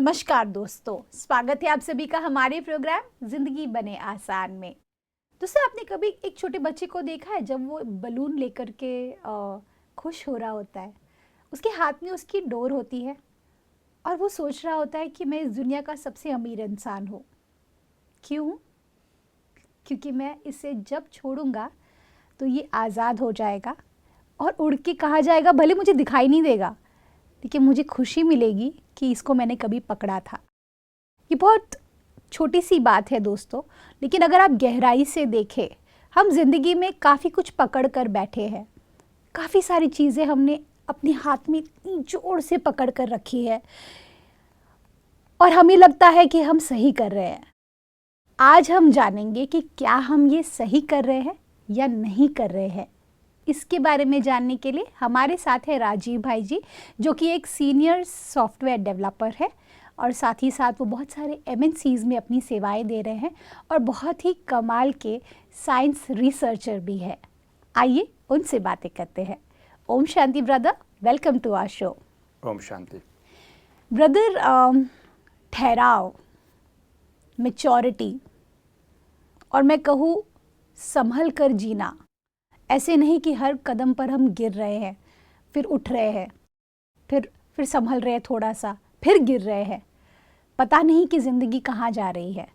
नमस्कार दोस्तों, स्वागत है आप सभी का हमारे प्रोग्राम जिंदगी बने आसान में। दोस्तों, आपने कभी एक छोटे बच्चे को देखा है जब वो बलून लेकर के खुश हो रहा होता है, उसके हाथ में उसकी डोर होती है और वो सोच रहा होता है कि मैं इस दुनिया का सबसे अमीर इंसान हूँ। क्यों? क्योंकि मैं इसे जब छोड़ूंगा तो ये आज़ाद हो जाएगा और उड़ के कहा जाएगा, भले मुझे दिखाई नहीं देगा लेकिन मुझे खुशी मिलेगी कि इसको मैंने कभी पकड़ा था। ये बहुत छोटी सी बात है दोस्तों, लेकिन अगर आप गहराई से देखें, हम जिंदगी में काफ़ी कुछ पकड़ कर बैठे हैं। काफ़ी सारी चीज़ें हमने अपने हाथ में इतनी जोर से पकड़ कर रखी है और हमें लगता है कि हम सही कर रहे हैं। आज हम जानेंगे कि क्या हम ये सही कर रहे हैं या नहीं कर रहे हैं। इसके बारे में जानने के लिए हमारे साथ है राजीव भाई जी, जो कि एक सीनियर सॉफ्टवेयर डेवलपर है और साथ ही साथ वो बहुत सारे MNCs में अपनी सेवाएं दे रहे हैं और बहुत ही कमाल के साइंस रिसर्चर भी है। आइए उनसे बातें करते हैं। ओम शांति brother, welcome to our show. ओम शांति ब्रदर, ठहराव, मैच्योरिटी और मैं कहूँ संभल कर जीना, ऐसे नहीं कि हर कदम पर हम गिर रहे हैं, फिर उठ रहे हैं, फिर संभल रहे हैं थोड़ा सा, फिर गिर रहे हैं, पता नहीं कि ज़िंदगी कहाँ जा रही है।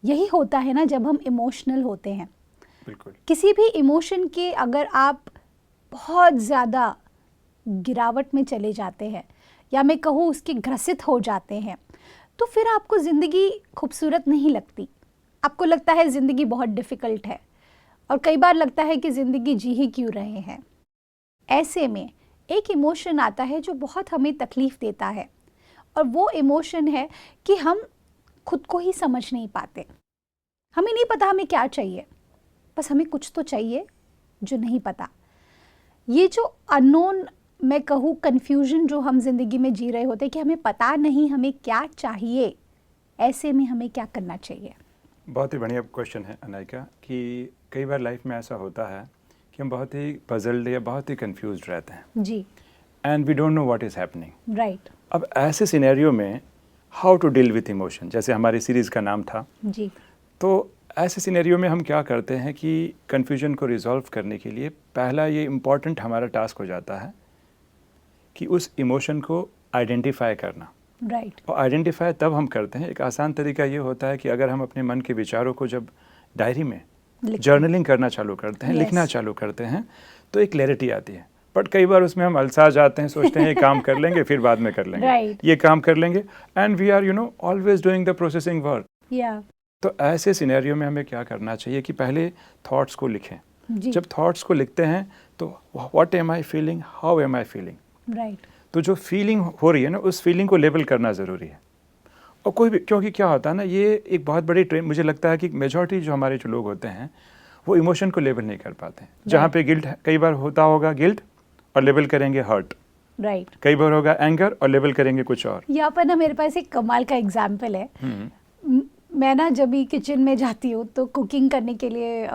यही होता है ना जब हम इमोशनल होते हैं। बिल्कुल। किसी भी इमोशन के अगर आप बहुत ज़्यादा गिरावट में चले जाते हैं या मैं कहूँ उसके ग्रसित हो जाते हैं, तो फिर आपको ज़िंदगी खूबसूरत नहीं लगती। आपको लगता है ज़िंदगी बहुत डिफ़िकल्ट है और कई बार लगता है कि ज़िंदगी जी ही क्यों रहे हैं। ऐसे में एक इमोशन आता है जो बहुत हमें तकलीफ़ देता है और वो इमोशन है कि हम खुद को ही समझ नहीं पाते। हमें नहीं पता हमें क्या चाहिए, बस हमें कुछ तो चाहिए जो नहीं पता। ये जो अननोन, मैं कहूँ कन्फ्यूजन जो हम ज़िंदगी में जी रहे होते हैं कि हमें पता नहीं हमें क्या चाहिए, ऐसे में हमें क्या करना चाहिए? बहुत ही बढ़िया क्वेश्चन है अनायका, कि कई बार लाइफ में ऐसा होता है कि हम बहुत ही पजल्ड या बहुत ही कंफ्यूज्ड रहते हैं जी, and we don't know what is happening. Right. अब ऐसे सिनेरियो में how to deal with emotion, जैसे हमारी सीरीज़ का नाम था, जी, तो ऐसे सिनेरियो में हम क्या करते हैं कि कन्फ्यूजन को रिजॉल्व करने के लिए पहला ये इम्पॉर्टेंट हमारा टास्क हो जाता है कि उस इमोशन को आइडेंटिफाई करना। राइट। और आइडेंटिफाई तब हम करते हैं, एक आसान तरीका ये होता है कि अगर हम अपने मन के विचारों को जब डायरी में जर्नलिंग करना चालू करते हैं, लिखना चालू करते हैं, तो एक क्लैरिटी आती है। बट कई बार उसमें हम अलसा जाते हैं, सोचते हैं ये काम कर लेंगे फिर बाद में कर लेंगे, ये काम कर लेंगे, and we are always doing the processing work. तो ऐसे सिनेरियो में हमें क्या करना चाहिए कि पहले थॉट्स को लिखें। जब थॉट्स को लिखते हैं तो what am I feeling, how am I feeling, right. तो जो फीलिंग हो रही है ना, उस फीलिंग को लेबल करना ज़रूरी है। और कोई भी, क्योंकि क्या होता है ना, ये एक बहुत बड़ी ट्रेंड, मुझे लगता है कि मेजॉरिटी जो हमारे जो लोग होते हैं वो इमोशन को लेबल नहीं कर पाते हैं। जहाँ पे गिल्ट कई बार होता होगा, गिल्ट और लेबल करेंगे हर्ट, राइट। कई बार होगा एंगर और लेबल करेंगे कुछ और। यहाँ पर ना मेरे पास एक कमाल का एग्जाम्पल है। मैं ना जब भी किचन में जाती हूँ तो कुकिंग करने के लिए,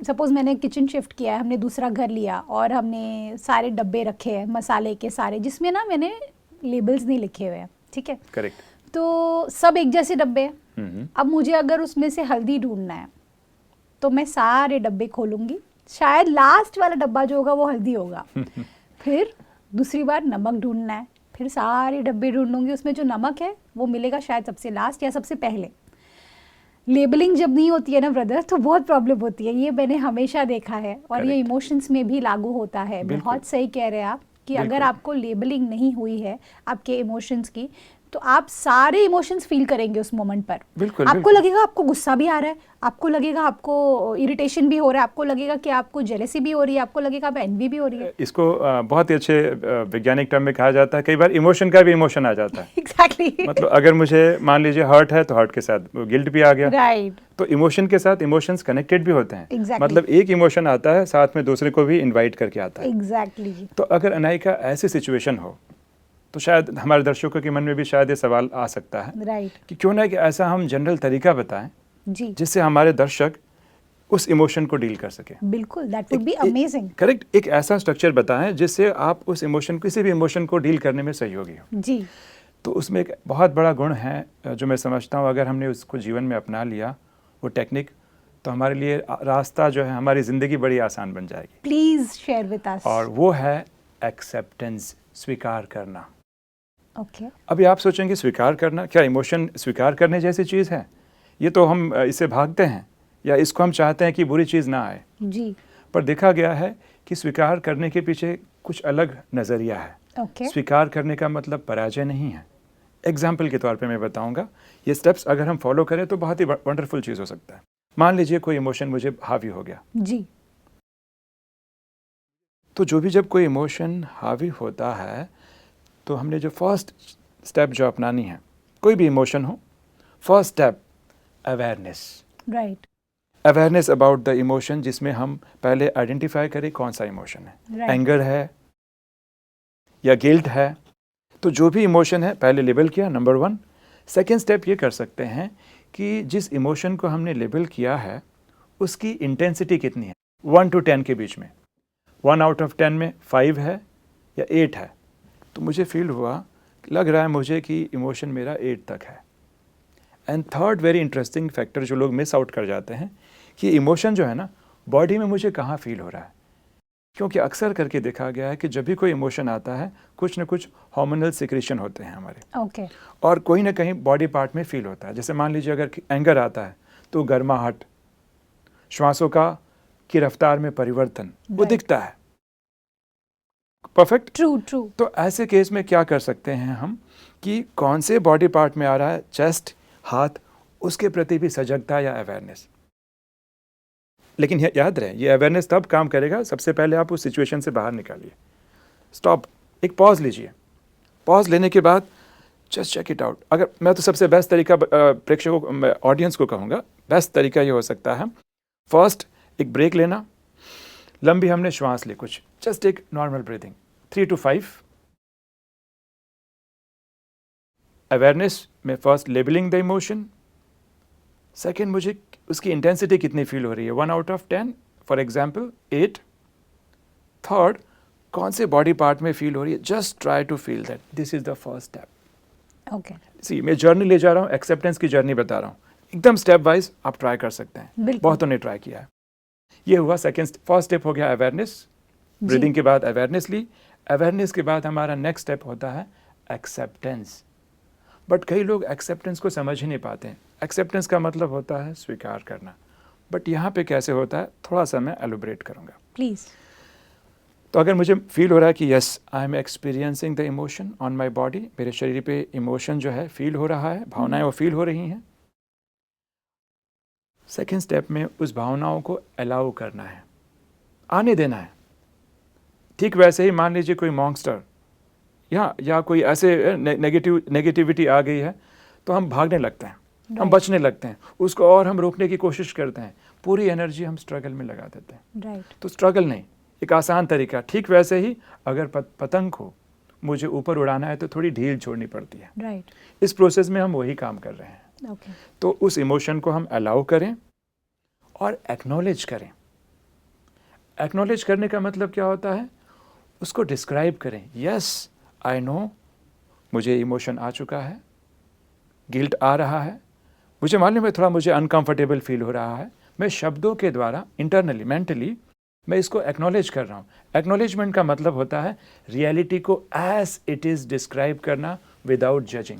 सपोज़ मैंने किचन शिफ्ट किया है, हमने दूसरा घर लिया और हमने सारे डब्बे रखे हैं मसाले के सारे, जिसमें ना मैंने लेबल्स नहीं लिखे हुए हैं, ठीक है? करेक्ट। तो सब एक जैसे डब्बे हैं। अब मुझे अगर उसमें से हल्दी ढूंढना है तो मैं सारे डब्बे खोलूँगी, शायद लास्ट वाला डब्बा जो होगा वो हल्दी होगा। फिर दूसरी बार नमक ढूंढना है, फिर सारे डब्बे ढूंढूंगी, उसमें जो नमक है वो मिलेगा शायद सबसे लास्ट या सबसे पहले। लेबलिंग जब नहीं होती है ना ब्रदर, तो बहुत प्रॉब्लम होती है। ये मैंने हमेशा देखा है और ये इमोशंस में भी लागू होता है। बहुत सही कह रहे हैं आप कि अगर आपको लेबलिंग नहीं हुई है आपके इमोशंस की, तो आप सारे इमोशंस फील करेंगे उस मोमेंट पर। बिल्कुल, आपको लगेगा आपको गुस्सा भी आ रहा है, आपको लगेगा आपको इरिटेशन भी हो रहा है, आपको लगेगा कि आपको जेलसी भी हो रही है, आपको लगेगा आप एनवी भी हो रही है। इसको बहुत ही अच्छे वैज्ञानिक टर्म में कहा जाता है, कई बार इमोशन का भी इमोशन आ जाता है। एग्जैक्टली। मतलब अगर मुझे मान लीजिए हर्ट है तो हर्ट के साथ गिल्ट भी आ गया, राइट। तो इमोशन के साथ इमोशंस कनेक्टेड भी होते हैं। Exactly. मतलब एक इमोशन आता है साथ में दूसरे को भी इनवाइट करके आता है। एग्जैक्टली। तो अगर अनायका ऐसी सिचुएशन हो तो शायद हमारे दर्शकों के मन में भी शायद ये सवाल आ सकता है, राइट, कि क्यों ना कि ऐसा हम जनरल तरीका बताएं जी, जिससे हमारे दर्शक उस इमोशन को डील कर सके। बिल्कुल, that would be amazing. Correct, एक ऐसा स्ट्रक्चर बताएं जिससे आप उस इमोशन, किसी भी इमोशन को डील करने में सहयोगी हो। जी, तो उसमें एक बहुत बड़ा गुण है जो मैं समझता हूँ, अगर हमने उसको जीवन में अपना लिया वो टेक्निक, तो हमारे लिए रास्ता जो है, हमारी ज़िंदगी बड़ी आसान बन जाएगी। Please share with us. और वो है एक्सेप्टेंस, स्वीकार करना। ओके। अभी आप सोचेंगे स्वीकार करना, क्या इमोशन स्वीकार करने जैसी चीज़ है? ये तो हम इससे भागते हैं या इसको हम चाहते हैं कि बुरी चीज़ ना आए। जी। पर देखा गया है कि स्वीकार करने के पीछे कुछ अलग नज़रिया है। ओके। स्वीकार करने का मतलब पराजय नहीं है। एग्जाम्पल के तौर पे मैं बताऊंगा, ये स्टेप्स अगर हम फॉलो करें तो बहुत ही वंडरफुल चीज़ हो सकता है। मान लीजिए कोई इमोशन मुझे हावी हो गया, जी। तो जब कोई इमोशन हावी होता है तो हमने जो फर्स्ट स्टेप जो अपनानी है, कोई भी इमोशन हो, first step awareness. Right. Awareness about the emotion, जिसमें हम पहले आइडेंटिफाई करें कौन सा इमोशन है। Right. एंगर है या गिल्ट है, तो जो भी इमोशन है पहले लेबल किया, नंबर 1। सेकेंड स्टेप ये कर सकते हैं कि जिस इमोशन को हमने लेबल किया है उसकी इंटेंसिटी कितनी है, 1 to 10 के बीच में। 1 out of 10 में 5 है या 8 है, तो मुझे फील हुआ, लग रहा है मुझे कि इमोशन मेरा 8 तक है। And third very interesting factor जो लोग मिस आउट कर जाते हैं कि इमोशन जो है ना, बॉडी में मुझे कहाँ फील हो रहा है। क्योंकि अक्सर करके देखा गया है कि जब भी कोई इमोशन आता है कुछ न कुछ हार्मोनल सिक्रेशन होते हैं हमारे, ओके। और कोई ना कहीं बॉडी पार्ट में फील होता है। जैसे मान लीजिए अगर एंगर आता है तो गर्माहट, श्वासों की रफ्तार में परिवर्तन, वो Right. दिखता है। परफेक्ट। ट्रू। तो ऐसे केस में क्या कर सकते हैं हम कि कौन से बॉडी पार्ट में आ रहा है, चेस्ट, हाथ, उसके प्रति भी सजगता या अवेयरनेस। लेकिन याद रहे, ये अवेयरनेस तब काम करेगा, सबसे पहले आप उस सिचुएशन से बाहर निकालिए, स्टॉप, एक पॉज लीजिए। पॉज लेने के बाद जस्ट चेक इट आउट। अगर मैं तो सबसे बेस्ट तरीका प्रेक्षकों को, ऑडियंस को कहूँगा, बेस्ट तरीका ये हो सकता है, फर्स्ट एक ब्रेक लेना, लंबी हमने श्वास ली कुछ, जस्ट एक नॉर्मल ब्रीथिंग 3 to 5। अवेयरनेस में first labelling the emotion, second मुझे उसकी इंटेंसिटी कितनी फील हो रही है, 1 out of 10 for example 8। Third, कौन से बॉडी पार्ट में फील हो रही है, just try to feel that, this is the first step. Okay. See, मैं जर्नी ले जा रहा हूँ, एक्सेप्टेंस की जर्नी बता रहा हूँ, एकदम स्टेप वाइज आप ट्राई कर सकते हैं। बिल्कुल। बहुतों ने ट्राई किया है। ये हुआ सेकेंड, फर्स्ट स्टेप हो गया अवेयरनेस, ब्रीदिंग के बाद अवेयरनेस ली। अवेयरनेस के बाद हमारा नेक्स्ट स्टेप होता है एक्सेप्टेंस। बट कई लोग एक्सेप्टेंस को समझ ही नहीं पाते हैं। एक्सेप्टेंस का मतलब होता है स्वीकार करना, बट यहाँ पे कैसे होता है थोड़ा सा मैं एलोबरेट करूँगा प्लीज। तो अगर मुझे फील हो रहा है कि yes I am experiencing the emotion on my body, मेरे शरीर पे इमोशन जो है फील हो रहा है, भावनाएं वो फील हो रही हैं, सेकेंड स्टेप में उस भावनाओं को अलाउ करना है, आने देना है। ठीक वैसे ही मान लीजिए कोई मॉन्स्टर या कोई ऐसे नेगेटिविटी आ गई है तो हम भागने लगते हैं, हम बचने लगते हैं, उसको और हम रोकने की कोशिश करते हैं, पूरी एनर्जी हम स्ट्रगल में लगा देते हैं। राइट। तो स्ट्रगल नहीं, एक आसान तरीका। ठीक वैसे ही अगर पतंग को मुझे ऊपर उड़ाना है तो थोड़ी ढील छोड़नी पड़ती है। राइट। इस प्रोसेस में हम वही काम कर रहे हैं। ओके। तो उस इमोशन को हम अलाउ करें और एक्नॉलेज करें। एक्नॉलेज करने का मतलब क्या होता है, उसको डिस्क्राइब करें। यस आई नो, मुझे इमोशन आ चुका है, गिल्ट आ रहा है, मुझे मालूम है थोड़ा मुझे अनकंफर्टेबल फील हो रहा है, मैं शब्दों के द्वारा इंटरनली मेंटली मैं इसको एक्नॉलेज कर रहा हूँ। एक्नॉलेजमेंट का मतलब होता है रियलिटी को एज इट इज़ डिस्क्राइब करना विदाउट जजिंग।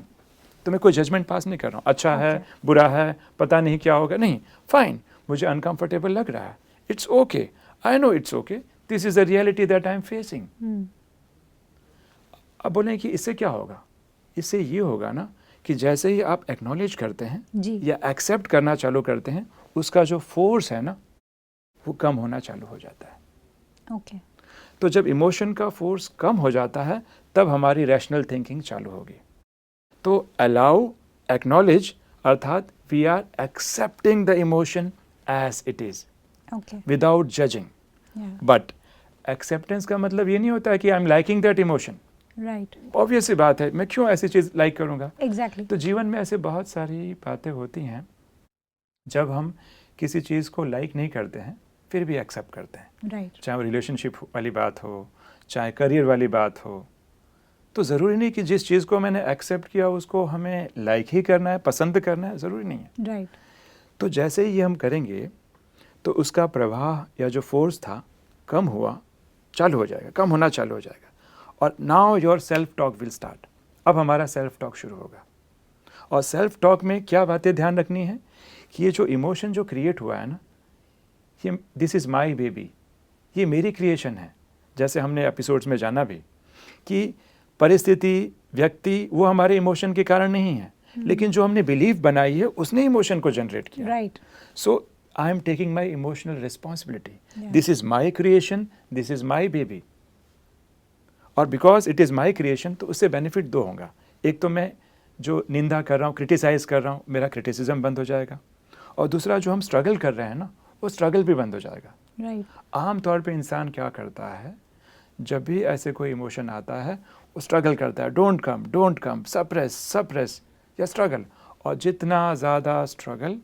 तो मैं कोई जजमेंट पास नहीं कर रहा हूँ, अच्छा है, बुरा है, पता नहीं क्या होगा, नहीं, फाइन, मुझे अनकंफर्टेबल लग रहा है, it's okay, I know it's okay, this is the reality that I am facing. अब बोलें कि इससे क्या होगा, इससे ये होगा ना कि जैसे ही आप एक्नॉलेज करते हैं जी। या एक्सेप्ट करना चालू करते हैं, उसका जो फोर्स है ना वो कम होना चालू हो जाता है। ओके। तो जब इमोशन का फोर्स कम हो जाता है तब हमारी रैशनल थिंकिंग चालू होगी। तो अलाउ, एक्नॉलेज अर्थात we are accepting the emotion as it is okay. Without judging. But acceptance का मतलब ये नहीं होता है कि I am liking that emotion. Right. Obvious सी बात है, मैं क्यों ऐसी चीज़ लाइक करूँगा। एग्जैक्टली। तो जीवन में ऐसे बहुत सारी बातें होती हैं जब हम किसी चीज़ को लाइक नहीं करते हैं फिर भी एक्सेप्ट करते हैं। राइट। चाहे वो रिलेशनशिप वाली बात हो, चाहे करियर वाली बात हो, तो ज़रूरी नहीं कि जिस चीज़ को मैंने एक्सेप्ट किया उसको हमें लाइक ही करना है, पसंद करना है, ज़रूरी नहीं है। राइट। तो जैसे ही ये हम करेंगे तो उसका प्रवाह या जो फोर्स था कम हुआ चालू हो जाएगा, कम होना चालू हो जाएगा। और now your self talk will start. अब हमारा सेल्फ टॉक शुरू होगा। और सेल्फ टॉक में क्या बातें ध्यान रखनी है कि ये जो इमोशन जो क्रिएट हुआ है ना, ये दिस इज़ माई बेबी, ये मेरी क्रिएशन है। जैसे हमने एपिसोड्स में जाना भी कि परिस्थिति, व्यक्ति वो हमारे इमोशन के कारण नहीं है, लेकिन जो हमने बिलीफ बनाई है उसने इमोशन को जनरेट किया। Right. So I am taking my emotional responsibility. This is my creation, this is my baby. और because it is my creation तो उससे बेनिफिट दो होगा। एक तो मैं जो निंदा कर रहा हूँ, क्रिटिसाइज कर रहा हूँ, मेरा क्रिटिसिज्म बंद हो जाएगा। और दूसरा जो हम स्ट्रगल कर रहे हैं ना, वो स्ट्रगल भी बंद हो जाएगा। राइट। आम तौर पे इंसान क्या करता है, जब भी ऐसे कोई इमोशन आता है वो स्ट्रगल करता है, डोंट कम, सप्रेस या स्ट्रगल। और जितना ज़्यादा स्ट्रगल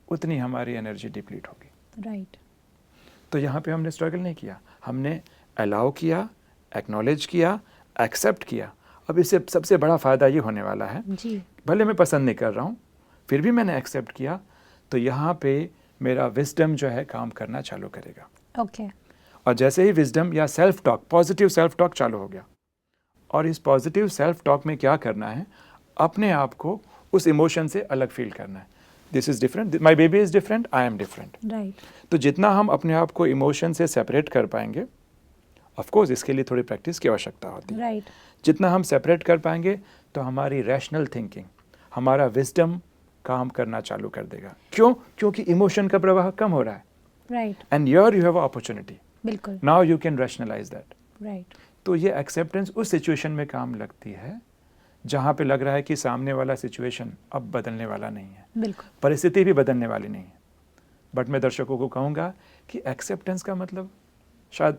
उतनी हमारी एनर्जी डिप्लीट होगी। राइट। तो यहाँ पे हमने स्ट्रगल नहीं किया, हमने अलाउ किया, एक्नॉलेज किया, एक्सेप्ट किया। अब इससे सबसे बड़ा फ़ायदा ये होने वाला है जी। भले मैं पसंद नहीं कर रहा हूँ फिर भी मैंने एक्सेप्ट किया, तो यहाँ पे मेरा विजडम जो है काम करना चालू करेगा। ओके। और जैसे ही विजडम या self talk, positive self talk चालू हो गया, और इस पॉजिटिव सेल्फ टॉक में क्या करना है, अपने आप को उस इमोशन से अलग फील करना है। This is different, my baby is different, I am different. Right. तो जितना हम अपने आप को इमोशन से सेपरेट कर पाएंगे, ऑफ कोर्स इसके लिए थोड़ी प्रैक्टिस की आवश्यकता होती है। राइट। जितना हम सेपरेट कर पाएंगे तो हमारी रैशनल थिंकिंग, हमारा विजडम काम करना चालू कर देगा। क्यों? क्योंकि इमोशन का प्रवाह कम हो रहा है। Right. And here you have a opportunity, बिल्कुल। Now you can rationalize that. Right. तो ये एक्सेप्टेंस उस सिचुएशन में काम लगती है जहाँ पे लग रहा है कि सामने वाला सिचुएशन अब बदलने वाला नहीं है, बिल्कुल। परिस्थिति भी बदलने वाली नहीं है। बट मैं दर्शकों को कहूँगा कि एक्सेप्टेंस का मतलब, शायद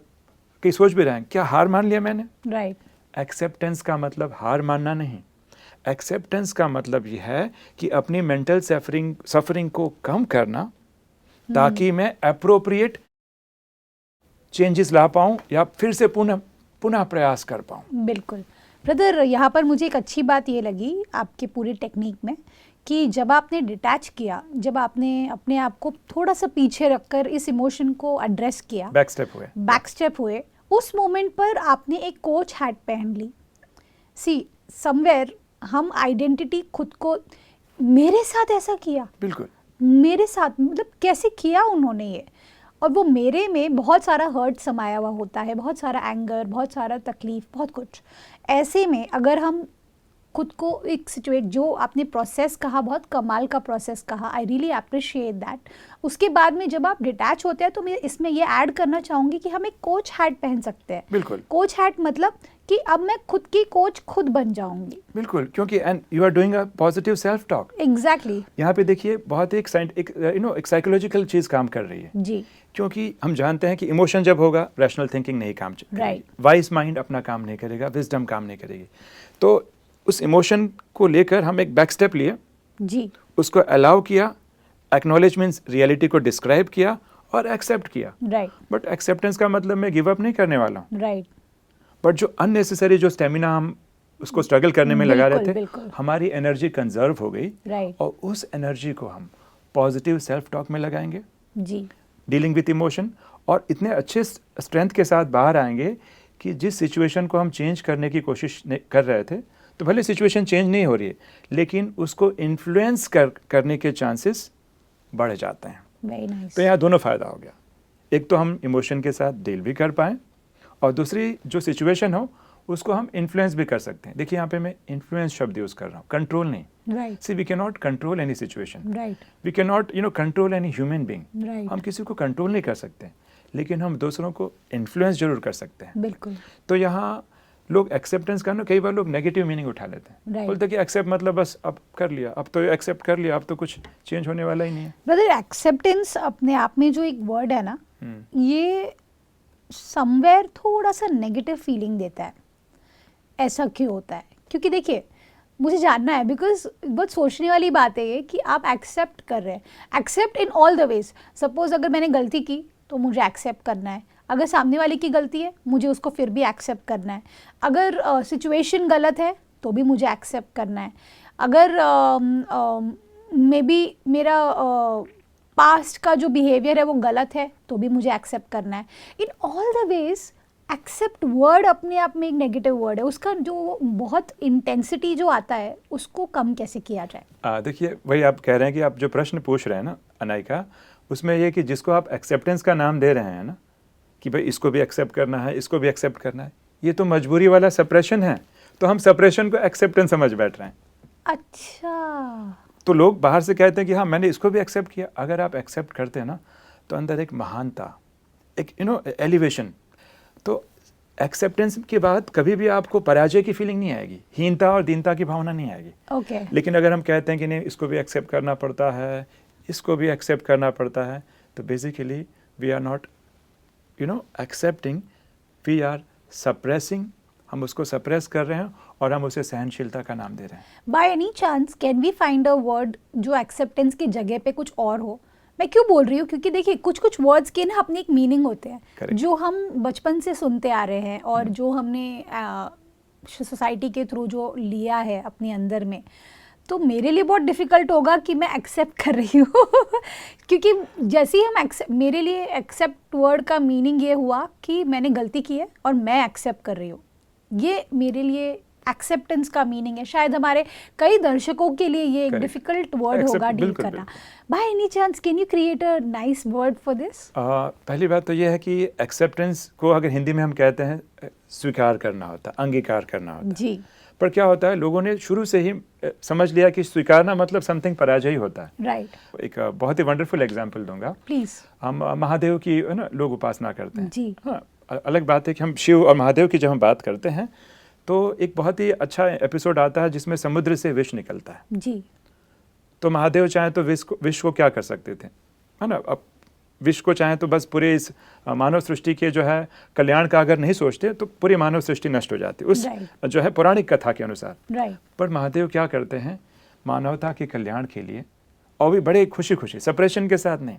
कई सोच भी रहे हैं क्या हार मान लिया मैंने। राइट। एक्सेप्टेंस का मतलब हार मानना नहीं। एक्सेप्टेंस का मतलब ये है कि अपनी मेंटल सफरिंग को कम करना, ताकि मैं अप्रोप्रिएट चेंजेस ला पाऊँ या फिर से पुनः प्रयास कर पाऊँ। बिल्कुल ब्रदर, यहाँ पर मुझे एक अच्छी बात ये लगी आपके पूरी टेक्निक में कि जब आपने डिटैच किया, जब आपने अपने आप को थोड़ा सा पीछे रखकर इस इमोशन को एड्रेस किया, बैक स्टेप हुए, उस मोमेंट पर आपने एक कोच हैट पहन ली। सी समवेयर हम आइडेंटिटी खुद को, मेरे साथ ऐसा किया, बिल्कुल मेरे साथ मतलब कैसे किया उन्होंने ये, और वो मेरे में बहुत सारा हर्ट समाया हुआ होता है, बहुत सारा एंगर, बहुत सारा तकलीफ, बहुत कुछ। ऐसे में अगर हम खुद को एक सिचुएट, जो आपने प्रोसेस कहा, बहुत कमाल का प्रोसेस कहा, आई रियली अप्रिशिएट दैट। उसके बाद में जब आप डिटैच होते हैं तो मैं इसमें ये ऐड करना चाहूँगी कि हम एक कोच हैट पहन सकते हैं। बिल्कुल। कोच हैट मतलब कि अब मैं खुद की कोच खुद बन जाऊंगी। बिल्कुल, क्योंकि and you are doing a positive self talk. Exactly. यहाँ पे देखिए बहुत एक साइकोलॉजिकल चीज़ काम कर रही है जी। क्योंकि हम जानते हैं कि इमोशन जब होगा रैशनल थिंकिंग नहीं काम करेगी, वाइज माइंड अपना काम नहीं करेगा, विजडम काम नहीं करेगी। तो उस इमोशन को लेकर हम एक बैक स्टेप लिए जी, उसको अलाउ किया, एक्नॉलेज मीन्स रियलिटी को डिस्क्राइब किया और एक्सेप्ट किया। राइट। बट एक्सेप्टेंस का मतलब मैं गिव अप नहीं करने वाला हूँ। राइट। बट जो अननेसेसरी जो स्टेमिना हम उसको स्ट्रगल करने में लगा रहे थे, बिल्कुल। हमारी एनर्जी कंजर्व हो गई। राइट। और उस एनर्जी को हम पॉजिटिव सेल्फ टॉक में लगाएंगे, जी, डीलिंग विथ इमोशन, और इतने अच्छे स्ट्रेंथ के साथ बाहर आएंगे कि जिस सिचुएशन को हम चेंज करने की कोशिश कर रहे थे, तो भले सिचुएशन चेंज नहीं हो रही है लेकिन उसको इन्फ्लुएंस करने के चांसेस बढ़ जाते हैं। Very nice. तो यहाँ दोनों फ़ायदा हो गया, एक तो हम इमोशन के साथ डील भी कर पाएँ और दूसरी जो सिचुएशन हो उसको हम इन्फ्लुएंस भी कर सकते हैं। देखिए यहाँ पे मैं इन्फ्लुएंस शब्द यूज़ कर रहा हूँ, कंट्रोल नहीं। Right. See we can not control any situation, right. We can not control any human being. Right. हम किसी को कंट्रोल नहीं कर सकते लेकिन हम दूसरों को इन्फ्लुएंस जरूर कर सकते हैं। बिल्कुल। तो यहाँ लोग एक्सेप्टेंस का ना कई बार लोग नेगेटिव मीनिंग उठा लेते हैं। Right. बोलते हैं कि एक्सेप्ट मतलब बस अब कर लिया, अब तो एक्सेप्ट कर लिया, अब तो कुछ चेंज होने वाला ही नहीं है। ब्रदर, एक्सेप्टेंस अपने आप में जो एक वर्ड है ना, ये समवेयर थोड़ा सा नेगेटिव फीलिंग देता है। ऐसा क्यों होता है? क्योंकि देखिए मुझे जानना है, बिकॉज बहुत सोचने वाली बात है ये कि आप एक्सेप्ट कर रहे हैं, accept in all the veg. Suppose अगर मैंने गलती की तो मुझे एक्सेप्ट करना है, अगर सामने वाले की गलती है मुझे उसको फिर भी एक्सेप्ट करना है, अगर सिचुएशन गलत है तो भी मुझे एक्सेप्ट करना है, अगर मे बी मेरा पास्ट का जो बिहेवियर है वो गलत है तो भी मुझे एक्सेप्ट करना है। In all the ways accept word अपने आप में एक नेगेटिव वर्ड है, उसका जो बहुत इंटेंसिटी जो आता है उसको कम कैसे किया जाए? देखिए वही आप कह रहे हैं कि आप जो प्रश्न पूछ रहे हैं ना अनायका, उसमें ये कि जिसको आप एक्सेप्टेंस का नाम दे रहे हैं ना कि भाई इसको भी एक्सेप्ट करना है, इसको भी एक्सेप्ट करना है, ये तो मजबूरी वाला सप्रेशन है, तो हम सप्रेशन को एक्सेप्टेंस समझ बैठ रहे हैं। अच्छा, तो लोग बाहर से कहते हैं कि हाँ मैंने इसको भी एक्सेप्ट किया। अगर आप एक्सेप्ट करते हैं ना तो अंदर एक महानता, एक एलिवेशन। तो एक्सेप्टेंस के बाद कभी भी आपको पराजय की फीलिंग नहीं आएगी, हीनता और दीनता की भावना नहीं आएगी। ओके। लेकिन अगर हम कहते हैं कि नहीं इसको भी एक्सेप्ट करना पड़ता है, इसको भी एक्सेप्ट करना पड़ता है, तो basically we are not accepting, we are suppressing. हम उसको सप्रेस कर रहे हैं और हम उसे सहनशीलता का नाम दे रहे हैं। By any chance can we find a word जो एक्सेप्टेंस की जगह पे कुछ और हो? मैं क्यों बोल रही हूँ, क्योंकि देखिए कुछ कुछ वर्ड्स के ना अपने एक मीनिंग होते हैं Correct. जो हम बचपन से सुनते आ रहे हैं और जो हमने सोसाइटी के थ्रू जो लिया है अपने अंदर में। तो मेरे लिए बहुत डिफ़िकल्ट होगा कि मैं एक्सेप्ट कर रही हूँ क्योंकि जैसे ही हम मेरे लिए एक्सेप्ट वर्ड का मीनिंग ये हुआ कि मैंने गलती की है और मैं एक्सेप्ट कर रही हूँ, ये मेरे लिए एक्सेप्टेंस का मीनिंग है। शायद हमारे कई दर्शकों के लिए ये एक डिफिकल्ट वर्ड होगा डील करना। Bye any chance can you create a nice word for this? पहली बात तो ये है कि एक्सेप्टेंस को अगर हिंदी में हम कहते हैं स्वीकार करना होता है, अंगीकार करना होता है जी। पर क्या होता है लोगों ने शुरू से ही समझ लिया कि स्वीकारना मतलब समथिंग पराजय होता है। राइट। एक बहुत ही वंडरफुल एग्जांपल दूंगा। प्लीज। हम महादेव की है ना लोग उपासना करते हैं जी। हाँ, अलग बात है कि हम शिव और महादेव की जब हम बात करते हैं तो एक बहुत ही अच्छा एपिसोड आता है जिसमें समुद्र से विष निकलता है। जी। तो महादेव चाहे तो विष को क्या कर सकते थे, है ना, अब विष को चाहे तो बस पूरे इस मानव सृष्टि के जो है कल्याण का अगर नहीं सोचते तो पूरी मानव सृष्टि नष्ट हो जाती उस जो है पौराणिक कथा के अनुसार। पर महादेव क्या करते हैं मानवता के कल्याण के लिए, और भी बड़े खुशी खुशी, सप्रेशन के साथ नहीं,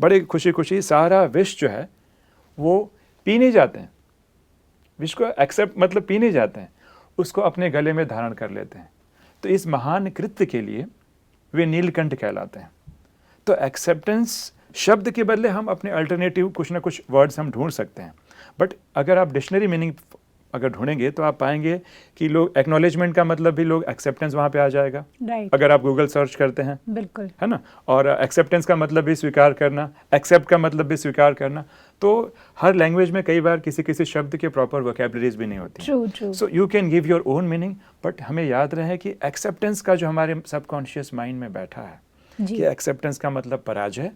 बड़े खुशी खुशी सारा विष जो है वो पी नहीं जाते हैं, विष को एक्सेप्ट मतलब पी नहीं जाते हैं, उसको अपने गले में धारण कर लेते हैं। तो इस महान कृत्य के लिए वे नीलकंठ कहलाते हैं। तो एक्सेप्टेंस शब्द के बदले हम अपने अल्टरनेटिव कुछ ना कुछ वर्ड्स हम ढूंढ सकते हैं, बट अगर आप डिक्शनरी मीनिंग अगर ढूंढेंगे तो आप पाएंगे कि लोग एक्नॉलेजमेंट का मतलब भी लोग एक्सेप्टेंस वहाँ पे आ जाएगा। अगर आप गूगल सर्च करते हैं, बिल्कुल, है ना, और एक्सेप्टेंस का मतलब भी स्वीकार करना, एक्सेप्ट का मतलब भी स्वीकार करना। तो हर लैंग्वेज में कई बार किसी किसी शब्द के प्रॉपर वोकैबुलरीज भी नहीं होती। True. So you can give your own meaning, but हमें याद रहे कि एक्सेप्टेंस का जो हमारे सबकॉन्शियस माइंड में बैठा है कि एक्सेप्टेंस का मतलब पराजय,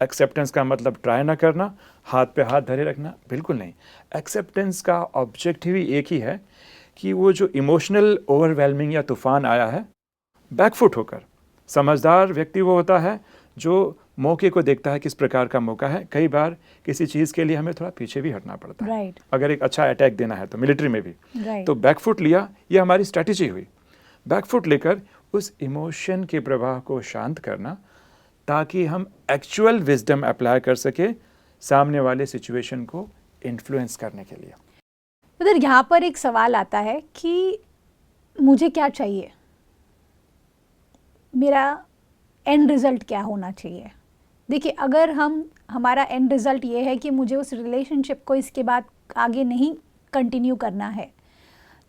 एक्सेप्टेंस का मतलब ट्राई ना करना, हाथ पे हाथ धरे रखना, बिल्कुल नहीं। एक्सेप्टेंस का ऑब्जेक्टिव ही एक ही है कि वो जो इमोशनल ओवरवेलमिंग या तूफान आया है, बैकफुट होकर, समझदार व्यक्ति वो होता है जो मौके को देखता है किस प्रकार का मौका है। कई बार किसी चीज़ के लिए हमें थोड़ा पीछे भी हटना पड़ता है। अगर एक अच्छा अटैक देना है तो मिलिट्री में भी तो बैकफुट लिया, ये हमारी स्ट्रैटेजी हुई। बैकफुट लेकर उस इमोशन के प्रवाह को शांत करना ताकि हम एक्चुअल विजडम अप्लाई कर सके सामने वाले सिचुएशन को इन्फ्लुएंस करने के लिए। उधर यहाँ पर एक सवाल आता है कि मुझे क्या चाहिए, मेरा एंड रिजल्ट क्या होना चाहिए। देखिए, अगर हमारा एंड रिजल्ट ये है कि मुझे उस रिलेशनशिप को इसके बाद आगे नहीं कंटिन्यू करना है,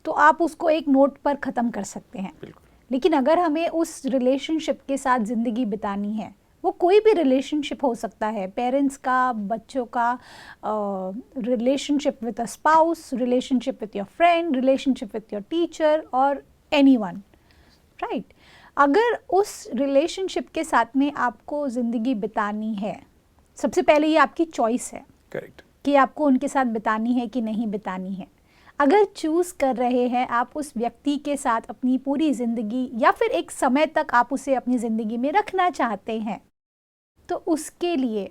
तो आप उसको एक नोट पर ख़त्म कर सकते हैं। लेकिन अगर हमें उस रिलेशनशिप के साथ ज़िंदगी बितानी है, वो कोई भी रिलेशनशिप हो सकता है, पेरेंट्स का, बच्चों का, relationship with a spouse, relationship with your friend, relationship with your teacher और एनीवन, राइट। अगर उस रिलेशनशिप के साथ में आपको ज़िंदगी बितानी है, सबसे पहले ये आपकी चॉइस है, करेक्ट, कि आपको उनके साथ बितानी है कि नहीं बितानी है। अगर चूज़ कर रहे हैं आप उस व्यक्ति के साथ अपनी पूरी ज़िंदगी, या फिर एक समय तक आप उसे अपनी ज़िंदगी में रखना चाहते हैं, तो उसके लिए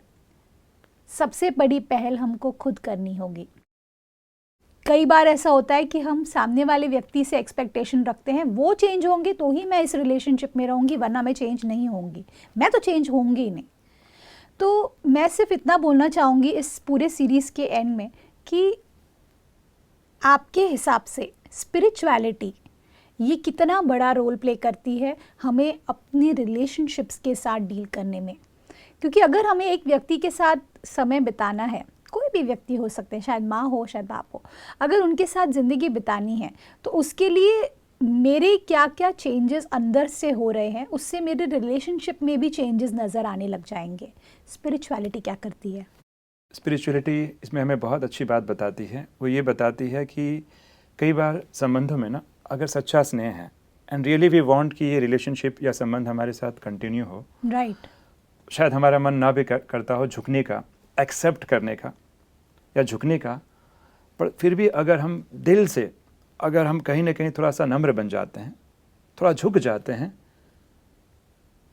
सबसे बड़ी पहल हमको खुद करनी होगी। कई बार ऐसा होता है कि हम सामने वाले व्यक्ति से एक्सपेक्टेशन रखते हैं, वो चेंज होंगे तो ही मैं इस रिलेशनशिप में रहूँगी, वरना मैं चेंज नहीं होंगी, मैं तो चेंज होंगी ही नहीं। तो मैं सिर्फ इतना बोलना चाहूँगी इस पूरे सीरीज़ के एंड में कि आपके हिसाब से स्पिरिचुअलिटी ये कितना बड़ा रोल प्ले करती है हमें अपने रिलेशनशिप्स के साथ डील करने में। क्योंकि अगर हमें एक व्यक्ति के साथ समय बिताना है, कोई भी व्यक्ति हो सकते हैं, शायद माँ हो शायद बाप हो, अगर उनके साथ ज़िंदगी बितानी है तो उसके लिए मेरे क्या क्या चेंजेस अंदर से हो रहे हैं, उससे मेरे रिलेशनशिप में भी चेंजेस नज़र आने लग जाएंगे। स्पिरिचुअलिटी क्या करती है? स्पिरिचुअलिटी इसमें हमें बहुत अच्छी बात बताती है। वो ये बताती है कि कई बार संबंधों में ना अगर सच्चा स्नेह है एंड रियली वी वांट कि ये रिलेशनशिप या संबंध हमारे साथ कंटिन्यू हो, राइट, शायद हमारा मन ना भी करता हो झुकने का, एक्सेप्ट करने का या झुकने का, पर फिर भी अगर हम दिल से अगर हम कहीं ना कहीं थोड़ा सा नम्र बन जाते हैं, थोड़ा झुक जाते हैं,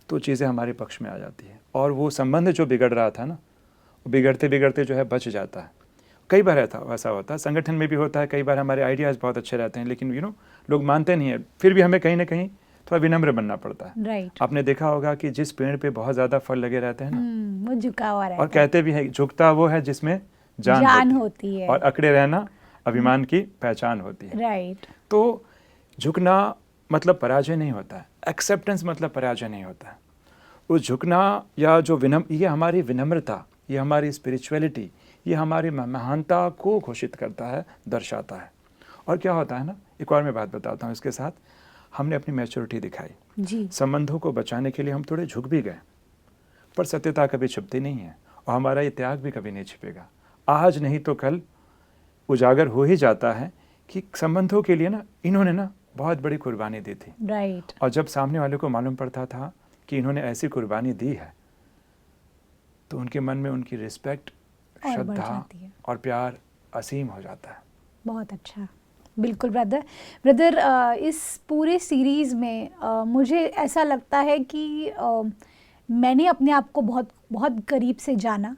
तो चीज़ें हमारे पक्ष में आ जाती है और वो संबंध जो बिगड़ रहा था ना, वो बिगड़ते बिगड़ते जो है बच जाता है। कई बार ऐसा होता है, संगठन में भी होता है, कई बार हमारे आइडियाज़ बहुत अच्छे रहते हैं लेकिन लोग मानते नहीं है, फिर भी हमें कहीं ना कहीं थोड़ा विनम्र बनना पड़ता है। राइट, आपने देखा होगा कि जिस पेड़ पे बहुत ज़्यादा फल लगे रहते हैं ना, वो झुका हुआ रहता और कहते भी हैं झुकता वो है जिसमें जान होती है और अकड़े रहना अभिमान की पहचान होती है। राइट, तो झुकना मतलब पराजय नहीं होता है, एक्सेप्टेंस मतलब पराजय नहीं होता है। वो झुकना या जो ये हमारी विनम्रता, ये हमारी स्पिरिचुअलिटी, ये हमारी महानता को घोषित करता है, दर्शाता है। और क्या होता है ना, एक और मैं बात बताता हूँ इसके साथ, हमने अपनी मैच्योरिटी दिखाई जी, संबंधों को बचाने के लिए, हम थोड़े झुक भी गए, पर सत्यता कभी छिपती नहीं है और हमारा ये त्याग भी कभी नहीं छिपेगा। आज नहीं तो कल उजागर हो ही जाता है कि संबंधों के लिए ना इन्होंने ना बहुत बड़ी कुर्बानी दी थी। राइट, और जब सामने वाले को मालूम पड़ता था कि इन्होंने ऐसी कुर्बानी दी है, तो उनके मन में उनकी रिस्पेक्ट, श्रद्धा और प्यार असीम हो जाता है। बहुत अच्छा, बिल्कुल ब्रदर इस पूरे सीरीज़ में मुझे ऐसा लगता है कि मैंने अपने आप को बहुत बहुत करीब से जाना,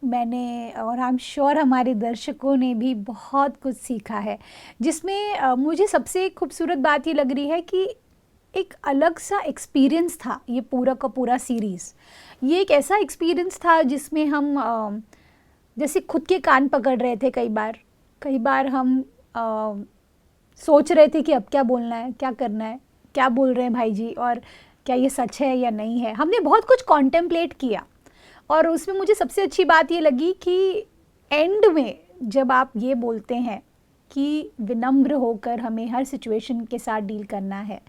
मैंने, और आई एम श्योर हमारे दर्शकों ने भी बहुत कुछ सीखा है, जिसमें मुझे सबसे खूबसूरत बात ये लग रही है कि एक अलग सा एक्सपीरियंस था ये पूरा का पूरा सीरीज़। ये एक ऐसा एक्सपीरियंस था जिसमें हम जैसे खुद के कान पकड़ रहे थे। कई बार हम सोच रहे थे कि अब क्या बोलना है, क्या करना है, क्या बोल रहे हैं भाई जी, और क्या ये सच है या नहीं है। हमने बहुत कुछ कॉन्टेम्पलेट किया और उसमें मुझे सबसे अच्छी बात ये लगी कि एंड में जब आप ये बोलते हैं कि विनम्र होकर हमें हर सिचुएशन के साथ डील करना है,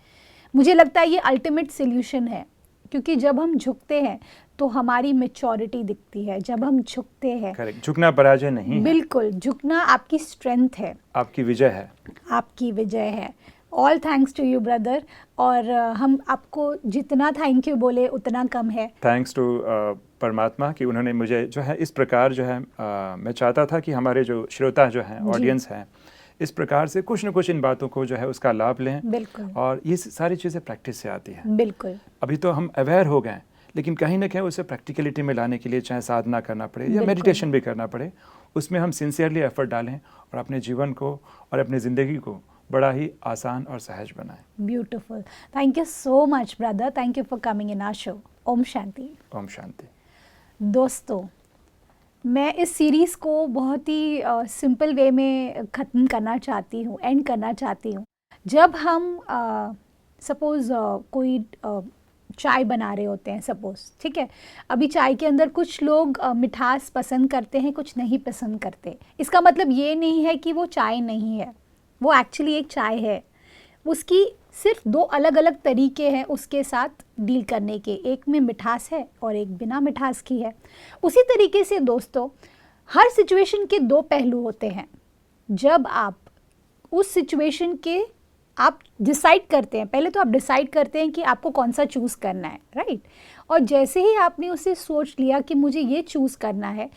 मुझे लगता है ये अल्टीमेट सॉल्यूशन है। क्योंकि जब हम झुकते हैं तो हमारी मैच्योरिटी दिखती है। जब हम झुकते हैं, करेक्ट, झुकना पराजय नहीं है, बिल्कुल, झुकना आपकी स्ट्रेंथ है, आपकी विजय है, आपकी विजय है। All thanks to you brother, और हम आपको जितना थैंक यू बोले उतना कम है। थैंक्स टू परमात्मा कि उन्होंने मुझे जो है इस प्रकार जो है मैं चाहता था कि हमारे जो श्रोता जो हैं, ऑडियंस हैं, इस प्रकार से कुछ न कुछ इन बातों को जो है उसका लाभ लें। बिल्कुल, और ये सारी चीज़ें प्रैक्टिस से आती है। बिल्कुल, अभी तो हम अवेयर हो गए, लेकिन कहीं ना कहीं उसे प्रैक्टिकलिटी में लाने के लिए चाहे साधना करना पड़े या मेडिटेशन भी करना पड़े, उसमें हम सिंसियरली एफर्ट डालें और अपने जीवन को और अपनी ज़िंदगी को बड़ा ही आसान और सहज बनाएं। Beautiful, thank you so much brother, thank you for coming in our show. ओम शांति। ओम शांति। दोस्तों, मैं इस सीरीज़ को बहुत ही सिंपल वे में ख़त्म करना चाहती हूँ, एंड करना चाहती हूँ। जब हम सपोज़ कोई चाय बना रहे होते हैं, सपोज़, ठीक है, अभी चाय के अंदर कुछ लोग मिठास पसंद करते हैं, कुछ नहीं पसंद करते। इसका मतलब ये नहीं है कि वो चाय नहीं है, वो एक्चुअली एक चाय है। उसकी सिर्फ दो अलग अलग तरीके हैं उसके साथ डील करने के, एक में मिठास है और एक बिना मिठास की है। उसी तरीके से दोस्तों, हर सिचुएशन के दो पहलू होते हैं। जब आप उस सिचुएशन के आप डिसाइड करते हैं, पहले तो आप डिसाइड करते हैं कि आपको कौन सा चूज़ करना है, राइट, और जैसे ही आपने उसे सोच लिया कि मुझे ये चूज़ करना है,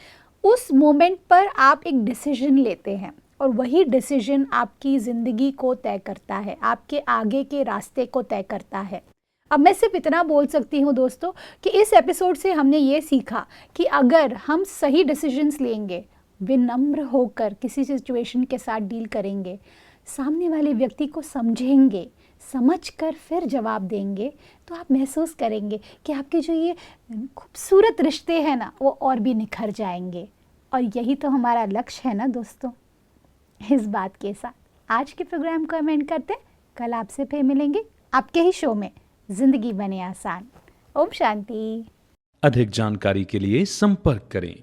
उस मोमेंट पर आप एक डिसीजन लेते हैं और वही डिसीजन आपकी ज़िंदगी को तय करता है, आपके आगे के रास्ते को तय करता है। अब मैं सिर्फ इतना बोल सकती हूँ दोस्तों कि इस एपिसोड से हमने ये सीखा कि अगर हम सही डिसीजंस लेंगे, विनम्र होकर किसी सिचुएशन के साथ डील करेंगे, सामने वाले व्यक्ति को समझेंगे, समझकर फिर जवाब देंगे, तो आप महसूस करेंगे कि आपके जो ये खूबसूरत रिश्ते हैं ना, वो और भी निखर जाएंगे। और यही तो हमारा लक्ष्य है ना दोस्तों। इस बात के साथ आज के प्रोग्राम को हम एंड करते हैं। कल आपसे फिर मिलेंगे आपके ही शो में जिंदगी बने आसान। ओम शांति। अधिक जानकारी के लिए संपर्क करें।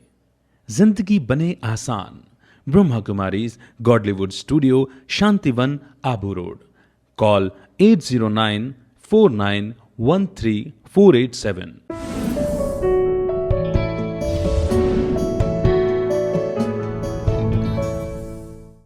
जिंदगी बने आसान, Brahma Kumaris Godlywood studio, Shantivan, Abu road. Call 80949134887।